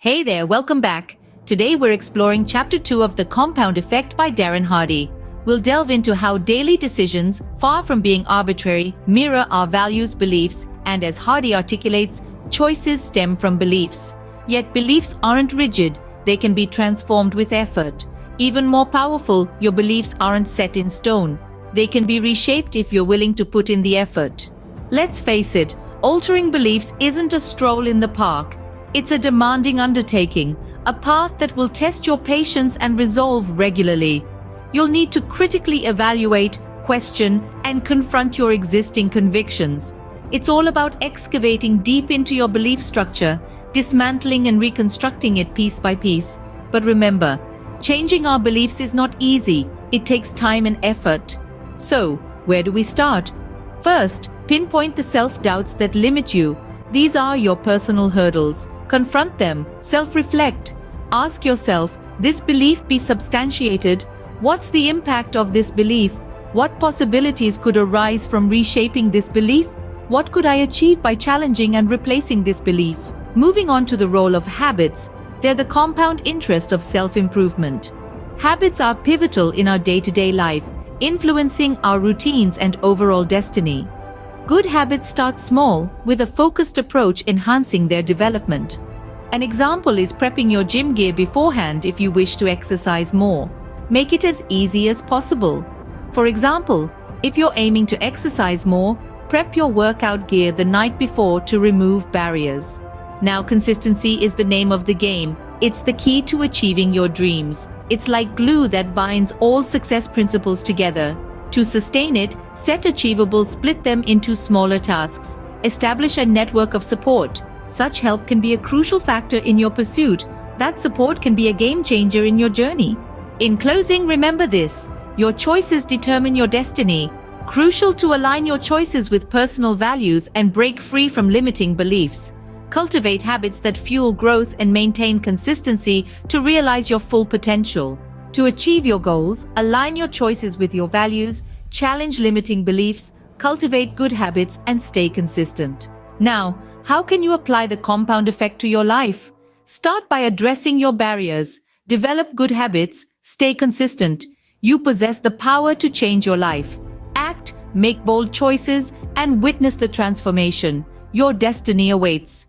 Hey there, welcome back. Today we're exploring Chapter 2 of The Compound Effect by Darren Hardy. We'll delve into how daily decisions, far from being arbitrary, mirror our values, beliefs, and as Hardy articulates, choices stem from beliefs. Yet beliefs aren't rigid, they can be transformed with effort. Even more powerful, your beliefs aren't set in stone. They can be reshaped if you're willing to put in the effort. Let's face it, altering beliefs isn't a stroll in the park. It's a demanding undertaking, a path that will test your patience and resolve regularly. You'll need to critically evaluate, question, and confront your existing convictions. It's all about excavating deep into your belief structure, dismantling and reconstructing it piece by piece. But remember, changing our beliefs is not easy. It takes time and effort. So, where do we start? First, pinpoint the self-doubts that limit you. These are your personal hurdles. Confront them, self-reflect. Ask yourself, this belief be substantiated? What's the impact of this belief? What possibilities could arise from reshaping this belief? What could I achieve by challenging and replacing this belief? Moving on to the role of habits, they're the compound interest of self-improvement. Habits are pivotal in our day-to-day life, influencing our routines and overall destiny. Good habits start small, with a focused approach enhancing their development. An example is prepping your gym gear beforehand if you wish to exercise more. Make it as easy as possible. For example, if you're aiming to exercise more, prep your workout gear the night before to remove barriers. Now, consistency is the name of the game. It's the key to achieving your dreams. It's like glue that binds all success principles together. To sustain it, set achievables, split them into smaller tasks. Establish a network of support. Such help can be a crucial factor in your pursuit. That support can be a game changer in your journey. In closing, remember this: your choices determine your destiny. Crucial to align your choices with personal values and break free from limiting beliefs. Cultivate habits that fuel growth and maintain consistency to realize your full potential. To achieve your goals, align your choices with your values, challenge limiting beliefs, cultivate good habits, and stay consistent. Now, how can you apply the compound effect to your life? Start by addressing your barriers. Develop good habits. Stay consistent. You possess the power to change your life. Act, make bold choices, and witness the transformation. Your destiny awaits.